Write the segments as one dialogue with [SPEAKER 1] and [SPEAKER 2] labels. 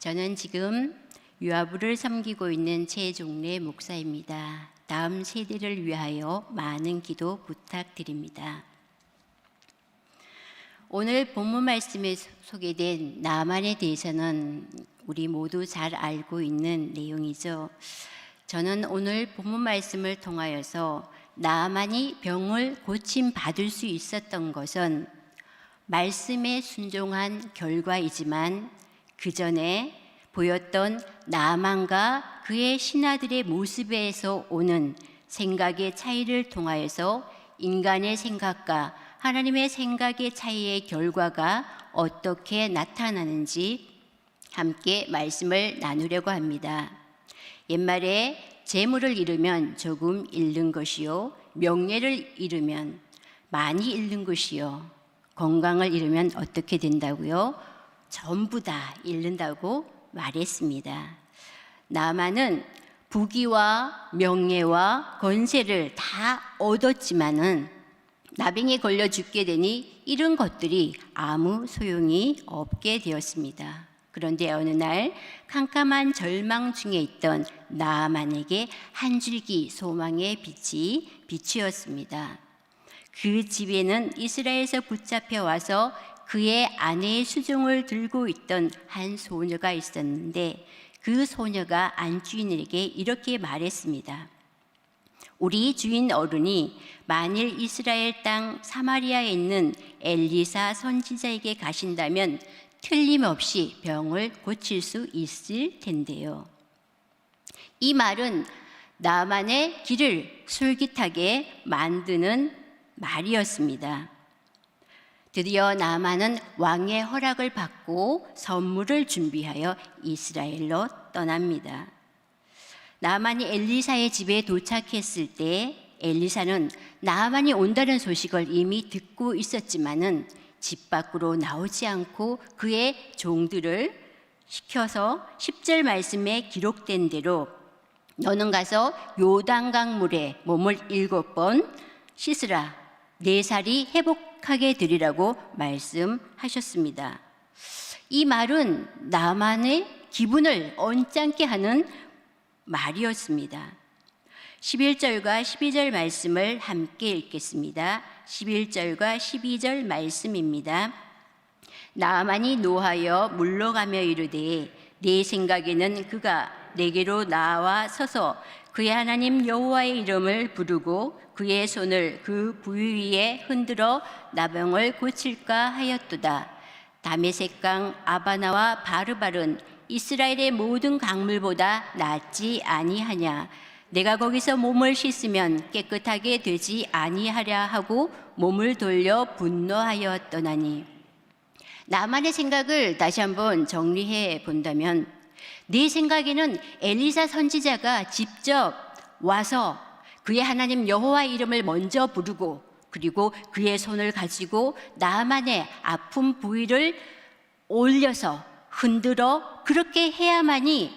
[SPEAKER 1] 저는 지금 유아부를 섬기고 있는 최종래 목사입니다. 다음 세대를 위하여 많은 기도 부탁드립니다. 오늘 본문 말씀에 소개된 나만에 대해서는 우리 모두 잘 알고 있는 내용이죠. 저는 오늘 본문 말씀을 통하여서 나만이 병을 고침받을 수 있었던 것은 말씀에 순종한 결과이지만 그 전에 보였던 나만과 그의 신하들의 모습에서 오는 생각의 차이를 통하여서 인간의 생각과 하나님의 생각의 차이의 결과가 어떻게 나타나는지 함께 말씀을 나누려고 합니다. 옛말에 재물을 잃으면 조금 잃는 것이요, 명예를 잃으면 많이 잃는 것이요, 건강을 잃으면 어떻게 된다고요? 전부 다 잃는다고 말했습니다. 나만은 부귀와 명예와 권세를 다 얻었지만은 나병에 걸려 죽게 되니 이런 것들이 아무 소용이 없게 되었습니다. 그런데 어느 날 캄캄한 절망 중에 있던 나만에게 한 줄기 소망의 빛이 비추었습니다. 그 집에는 이스라엘에서 붙잡혀 와서 그의 아내의 수종을 들고 있던 한 소녀가 있었는데 그 소녀가 안주인에게 이렇게 말했습니다. 우리 주인 어른이 만일 이스라엘 땅 사마리아에 있는 엘리사 선지자에게 가신다면 틀림없이 병을 고칠 수 있을 텐데요. 이 말은 나만의 길을 솔깃하게 만드는 말이었습니다. 드디어 나만은 왕의 허락을 받고 선물을 준비하여 이스라엘로 떠납니다. 나만이 엘리사의 집에 도착했을 때 엘리사는 나만이 온다는 소식을 이미 듣고 있었지만은 집 밖으로 나오지 않고 그의 종들을 시켜서 10절 말씀에 기록된 대로 너는 가서 요단강 물에 몸을 7번 씻으라. 네 살이 회복하게 되리라고 말씀하셨습니다. 이 말은 나만의 기분을 언짢게 하는 말이었습니다. 11절과 12절 말씀을 함께 읽겠습니다. 11절과 12절 말씀입니다. 나만이 노하여 물러가며 이르되 내 생각에는 그가 내게로 나와 서서 그의 하나님 여호와의 이름을 부르고 그의 손을 그 부위 위에 흔들어 나병을 고칠까 하였도다. 다메섹강 아바나와 바르발은 이스라엘의 모든 강물보다 낫지 아니하냐. 내가 거기서 몸을 씻으면 깨끗하게 되지 아니하랴 하고 몸을 돌려 분노하여 떠나니. 나만의 생각을 다시 한번 정리해 본다면 내 생각에는 엘리사 선지자가 직접 와서 그의 하나님 여호와의 이름을 먼저 부르고 그리고 그의 손을 가지고 나만의 아픈 부위를 올려서 흔들어 그렇게 해야만이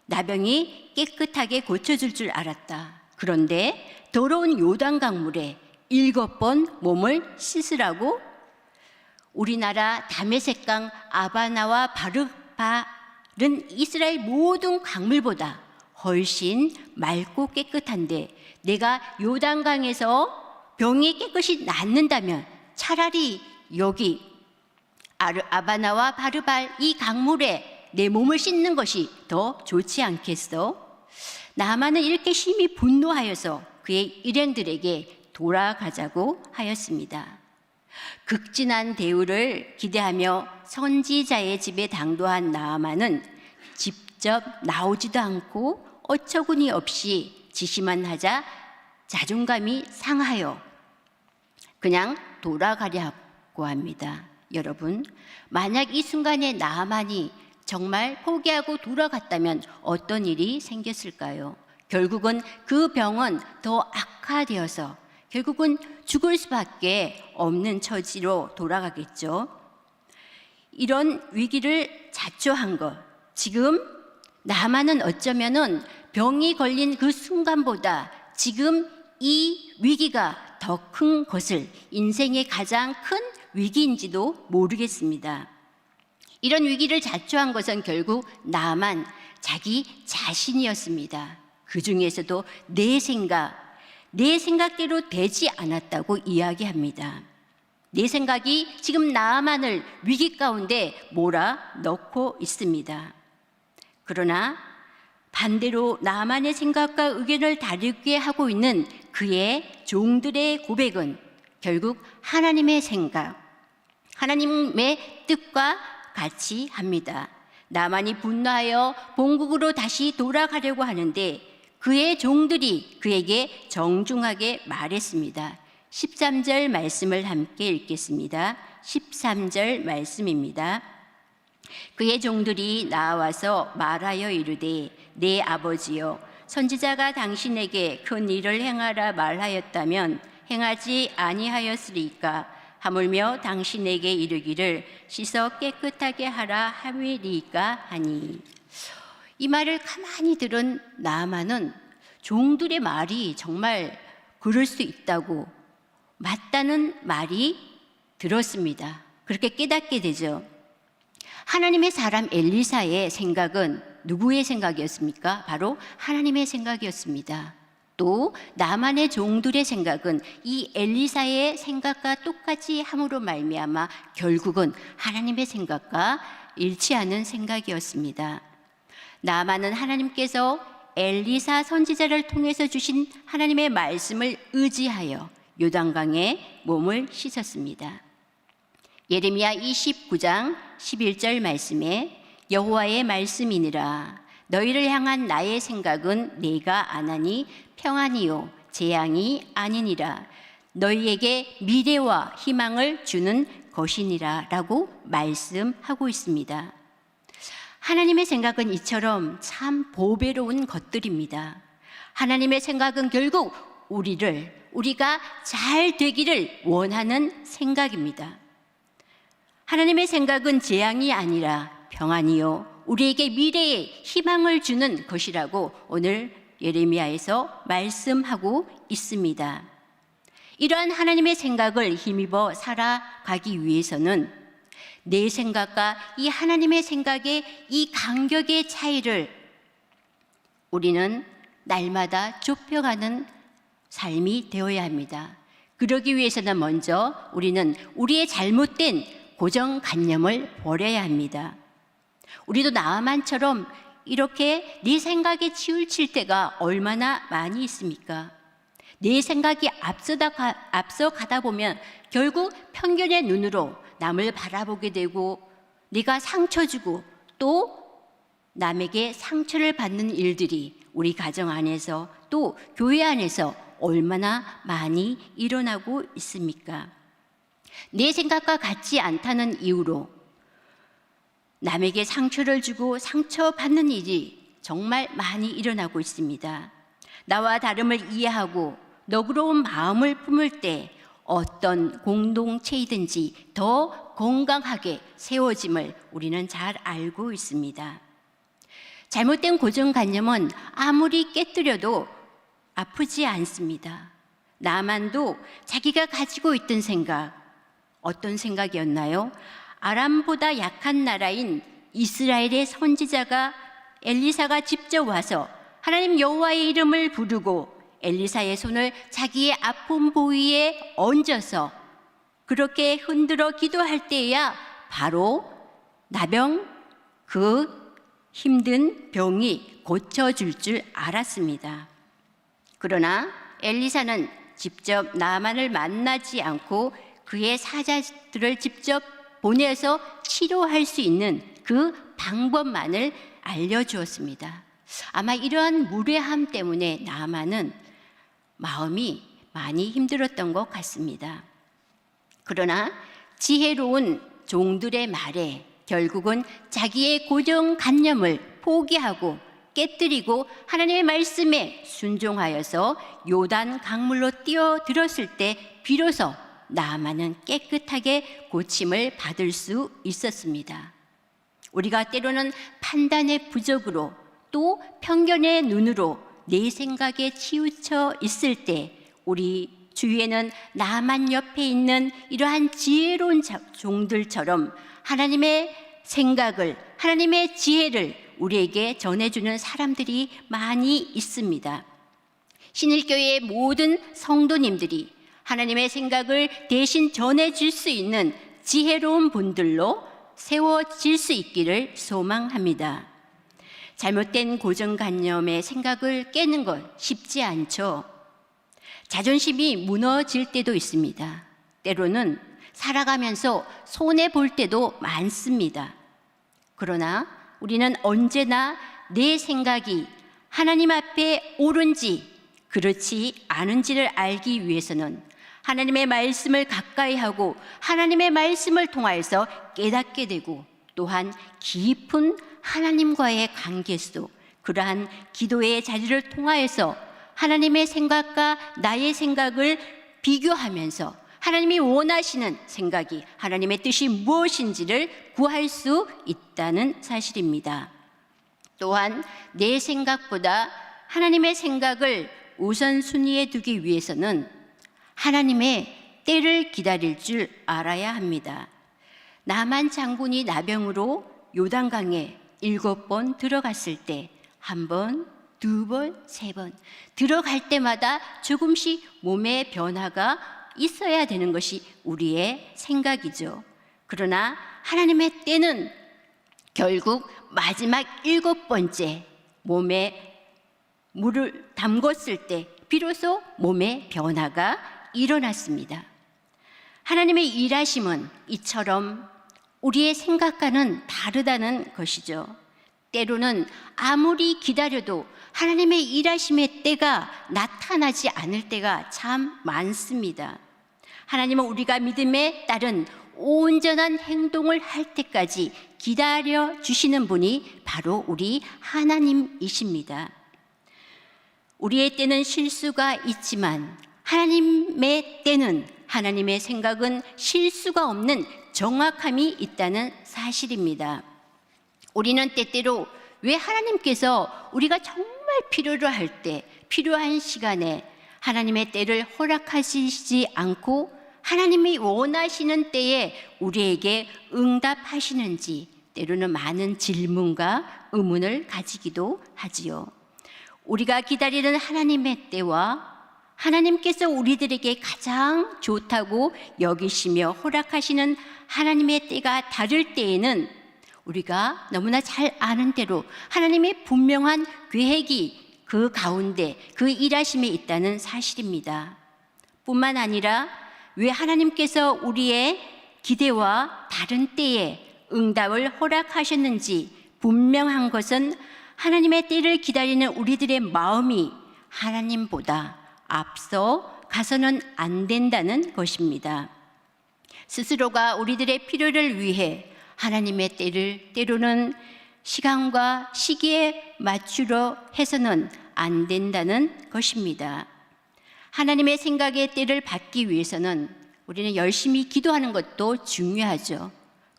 [SPEAKER 1] 나병이 깨끗하게 고쳐질 줄 알았다. 그런데 더러운 요단강 물에 7번 몸을 씻으라고? 우리나라 다메섹강 아바나와 바르발은 이스라엘 모든 강물보다 훨씬 맑고 깨끗한데 내가 요단강에서 병이 깨끗이 낫는다면 차라리 여기 아바나와 바르발 이 강물에 내 몸을 씻는 것이 더 좋지 않겠어? 나만은 이렇게 심히 분노하여서 그의 일행들에게 돌아가자고 하였습니다. 극진한 대우를 기대하며 선지자의 집에 당도한 나아만은 직접 나오지도 않고 어처구니 없이 지시만 하자 자존감이 상하여 그냥 돌아가려고 합니다. 여러분, 만약 이 순간에 나아만이 정말 포기하고 돌아갔다면 어떤 일이 생겼을까요? 결국은 그 병은 더 악화되어서 결국은 죽을 수밖에 없는 처지로 돌아가겠죠. 이런 위기를 자초한 것, 지금 나만은 어쩌면은 병이 걸린 그 순간보다 지금 이 위기가 더 큰 것을 인생의 가장 큰 위기인지도 모르겠습니다. 이런 위기를 자초한 것은 결국 나만 자기 자신이었습니다. 그 중에서도 내 생각대로 되지 않았다고 이야기합니다. 내 생각이 지금 나만을 위기 가운데 몰아넣고 있습니다. 그러나 반대로 나만의 생각과 의견을 다르게 하고 있는 그의 종들의 고백은 결국 하나님의 생각, 하나님의 뜻과 같이 합니다. 나만이 분노하여 본국으로 다시 돌아가려고 하는데 그의 종들이 그에게 정중하게 말했습니다. 13절 말씀을 함께 읽겠습니다. 13절 말씀입니다. 그의 종들이 나와서 말하여 이르되 내 아버지여 선지자가 당신에게 큰 일을 행하라 말하였다면 행하지 아니하였으리까 하물며 당신에게 이르기를 씻어 깨끗하게 하라 함이리까 하니. 이 말을 가만히 들은 나아만은 종들의 말이 정말 그럴 수 있다고 맞다는 말이 들었습니다. 그렇게 깨닫게 되죠. 하나님의 사람 엘리사의 생각은 누구의 생각이었습니까? 바로 하나님의 생각이었습니다. 또 나만의 종들의 생각은 이 엘리사의 생각과 똑같이 함으로 말미암아 결국은 하나님의 생각과 일치하는 생각이었습니다. 나만은 하나님께서 엘리사 선지자를 통해서 주신 하나님의 말씀을 의지하여 요단강에 몸을 씻었습니다. 예레미야 29장 11절 말씀에 여호와의 말씀이니라 너희를 향한 나의 생각은 내가 안하니 평안이요 재앙이 아니니라 너희에게 미래와 희망을 주는 것이니라 라고 말씀하고 있습니다. 하나님의 생각은 이처럼 참 보배로운 것들입니다. 하나님의 생각은 결국 우리가 잘 되기를 원하는 생각입니다. 하나님의 생각은 재앙이 아니라 평안이요 우리에게 미래에 희망을 주는 것이라고 오늘 예레미야에서 말씀하고 있습니다. 이러한 하나님의 생각을 힘입어 살아가기 위해서는 내 생각과 이 하나님의 생각의 이 간격의 차이를 우리는 날마다 좁혀가는 삶이 되어야 합니다. 그러기 위해서는 먼저 우리는 우리의 잘못된 고정관념을 버려야 합니다. 우리도 나아만처럼 이렇게 네 생각에 치우칠 때가 얼마나 많이 있습니까? 내 생각이 앞서가다 보면 결국 편견의 눈으로 남을 바라보게 되고 네가 상처 주고 또 남에게 상처를 받는 일들이 우리 가정 안에서 또 교회 안에서 얼마나 많이 일어나고 있습니까? 내 생각과 같지 않다는 이유로 남에게 상처를 주고 상처받는 일이 정말 많이 일어나고 있습니다. 나와 다름을 이해하고 너그러운 마음을 품을 때 어떤 공동체이든지 더 건강하게 세워짐을 우리는 잘 알고 있습니다. 잘못된 고정관념은 아무리 깨뜨려도 아프지 않습니다. 나만도 자기가 가지고 있던 생각, 어떤 생각이었나요? 아람보다 약한 나라인 이스라엘의 선지자가 엘리사가 직접 와서 하나님 여호와의 이름을 부르고 엘리사의 손을 자기의 아픈 부위에 얹어서 그렇게 흔들어 기도할 때에야 바로 나병 그 힘든 병이 고쳐질 줄 알았습니다. 그러나 엘리사는 직접 나만을 만나지 않고 그의 사자들을 직접 보내서 치료할 수 있는 그 방법만을 알려주었습니다. 아마 이러한 무례함 때문에 나만은 마음이 많이 힘들었던 것 같습니다. 그러나 지혜로운 종들의 말에 결국은 자기의 고정관념을 포기하고 깨뜨리고 하나님의 말씀에 순종하여서 요단 강물로 뛰어들었을 때 비로소 나아만은 깨끗하게 고침을 받을 수 있었습니다. 우리가 때로는 판단의 부족으로 또 편견의 눈으로 내 생각에 치우쳐 있을 때 우리 주위에는 나만 옆에 있는 이러한 지혜로운 종들처럼 하나님의 생각을, 하나님의 지혜를 우리에게 전해주는 사람들이 많이 있습니다. 신일교회의 모든 성도님들이 하나님의 생각을 대신 전해줄 수 있는 지혜로운 분들로 세워질 수 있기를 소망합니다. 잘못된 고정관념의 생각을 깨는 건 쉽지 않죠. 자존심이 무너질 때도 있습니다. 때로는 살아가면서 손해볼 때도 많습니다. 그러나 우리는 언제나 내 생각이 하나님 앞에 옳은지 그렇지 않은지를 알기 위해서는 하나님의 말씀을 가까이 하고 하나님의 말씀을 통하여서 깨닫게 되고, 또한 깊은 하나님과의 관계 속 그러한 기도의 자리를 통하여서 하나님의 생각과 나의 생각을 비교하면서 하나님이 원하시는 생각이, 하나님의 뜻이 무엇인지를 구할 수 있다는 사실입니다. 또한 내 생각보다 하나님의 생각을 우선순위에 두기 위해서는 하나님의 때를 기다릴 줄 알아야 합니다. 나만 장군이 나병으로 요단강에 7번 들어갔을 때 1번, 2번, 3번 들어갈 때마다 조금씩 몸의 변화가 있어야 되는 것이 우리의 생각이죠. 그러나 하나님의 때는 결국 마지막 7번째 몸에 물을 담궜을 때 비로소 몸의 변화가 일어났습니다. 하나님의 일하심은 이처럼 우리의 생각과는 다르다는 것이죠. 때로는 아무리 기다려도 하나님의 일하심의 때가 나타나지 않을 때가 참 많습니다. 하나님은 우리가 믿음에 따른 온전한 행동을 할 때까지 기다려 주시는 분이 바로 우리 하나님이십니다. 우리의 때는 실수가 있지만 하나님의 때는, 하나님의 생각은 실수가 없는 정확함이 있다는 사실입니다. 우리는 때때로 왜 하나님께서 우리가 정말 필요로 할 때, 필요한 시간에 하나님의 때를 허락하시지 않고 하나님이 원하시는 때에 우리에게 응답하시는지 때로는 많은 질문과 의문을 가지기도 하지요. 우리가 기다리는 하나님의 때와 하나님께서 우리들에게 가장 좋다고 여기시며 허락하시는 하나님의 때가 다를 때에는 우리가 너무나 잘 아는 대로 하나님의 분명한 계획이 그 가운데, 그 일하심에 있다는 사실입니다. 뿐만 아니라 왜 하나님께서 우리의 기대와 다른 때에 응답을 허락하셨는지 분명한 것은 하나님의 때를 기다리는 우리들의 마음이 하나님보다 앞서 가서는 안 된다는 것입니다. 스스로가 우리들의 필요를 위해 하나님의 때를 때로는 시간과 시기에 맞추려 해서는 안 된다는 것입니다. 하나님의 생각의 때를 받기 위해서는 우리는 열심히 기도하는 것도 중요하죠.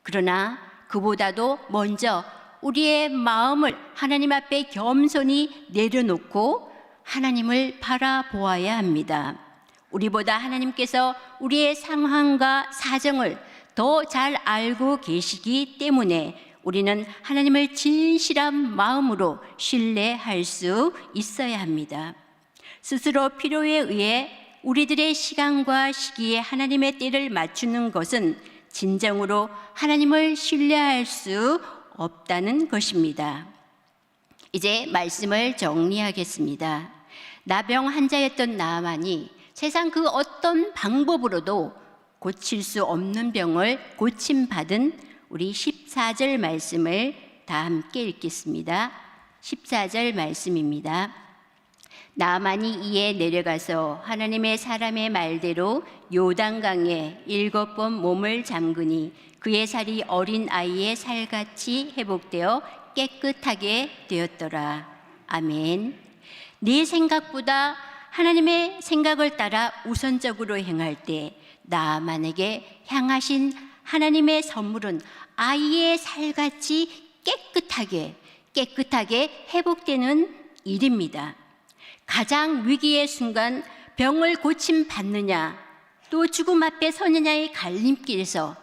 [SPEAKER 1] 그러나 그보다도 먼저 우리의 마음을 하나님 앞에 겸손히 내려놓고 하나님을 바라보아야 합니다. 우리보다 하나님께서 우리의 상황과 사정을 더 잘 알고 계시기 때문에 우리는 하나님을 진실한 마음으로 신뢰할 수 있어야 합니다. 스스로 필요에 의해 우리들의 시간과 시기에 하나님의 때를 맞추는 것은 진정으로 하나님을 신뢰할 수 없다는 것입니다. 이제 말씀을 정리하겠습니다. 나병 환자였던 나아만이 세상 그 어떤 방법으로도 고칠 수 없는 병을 고침받은 우리 14절 말씀을 다 함께 읽겠습니다. 14절 말씀입니다. 나아만이 이에 내려가서 하나님의 사람의 말대로 요단강에 7번 몸을 잠그니 그의 살이 어린 아이의 살같이 회복되어 깨끗하게 되었더라. 아멘. 네 생각보다 하나님의 생각을 따라 우선적으로 행할 때 나아만에게 향하신 하나님의 선물은 아이의 살같이 깨끗하게 회복되는 일입니다. 가장 위기의 순간 병을 고침받느냐 또 죽음 앞에 서느냐의 갈림길에서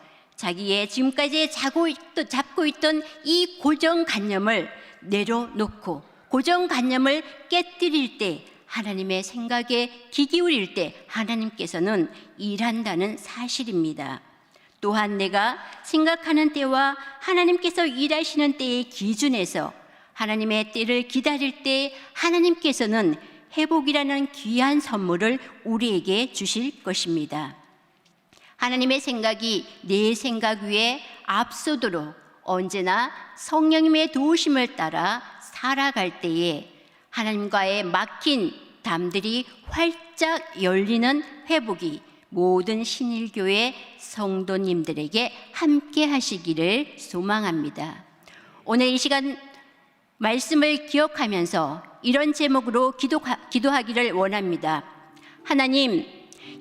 [SPEAKER 1] 자기의 지금까지 잡고 있던 이 고정관념을 내려놓고 고정관념을 깨뜨릴 때, 하나님의 생각에 귀 기울일 때 하나님께서는 일한다는 사실입니다. 또한 내가 생각하는 때와 하나님께서 일하시는 때의 기준에서 하나님의 때를 기다릴 때 하나님께서는 회복이라는 귀한 선물을 우리에게 주실 것입니다. 하나님의 생각이 내 생각 위에 앞서도록 언제나 성령님의 도우심을 따라 살아갈 때에 하나님과의 막힌 담들이 활짝 열리는 회복이 모든 신일교회 성도님들에게 함께 하시기를 소망합니다. 오늘 이 시간 말씀을 기억하면서 이런 제목으로 기도하기를 원합니다. 하나님,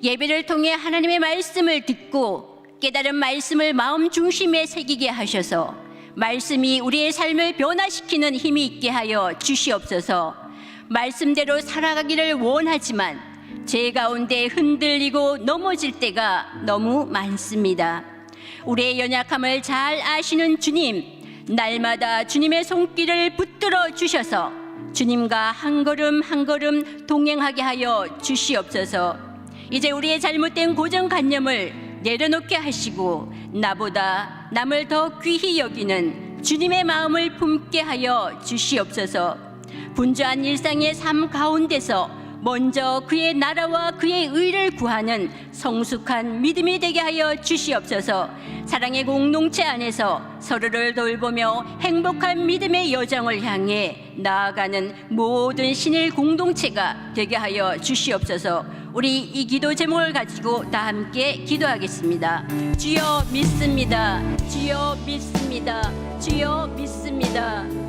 [SPEAKER 1] 예배를 통해 하나님의 말씀을 듣고 깨달은 말씀을 마음 중심에 새기게 하셔서 말씀이 우리의 삶을 변화시키는 힘이 있게 하여 주시옵소서. 말씀대로 살아가기를 원하지만 제 가운데 흔들리고 넘어질 때가 너무 많습니다. 우리의 연약함을 잘 아시는 주님, 날마다 주님의 손길을 붙들어 주셔서 주님과 한 걸음 한 걸음 동행하게 하여 주시옵소서. 이제 우리의 잘못된 고정관념을 내려놓게 하시고 나보다 남을 더 귀히 여기는 주님의 마음을 품게 하여 주시옵소서. 분주한 일상의 삶 가운데서 먼저 그의 나라와 그의 의를 구하는 성숙한 믿음이 되게 하여 주시옵소서. 사랑의 공동체 안에서 서로를 돌보며 행복한 믿음의 여정을 향해 나아가는 모든 신일 공동체가 되게 하여 주시옵소서. 우리 이 기도 제목을 가지고 다 함께 기도하겠습니다. 주여 믿습니다. 주여 믿습니다. 주여 믿습니다.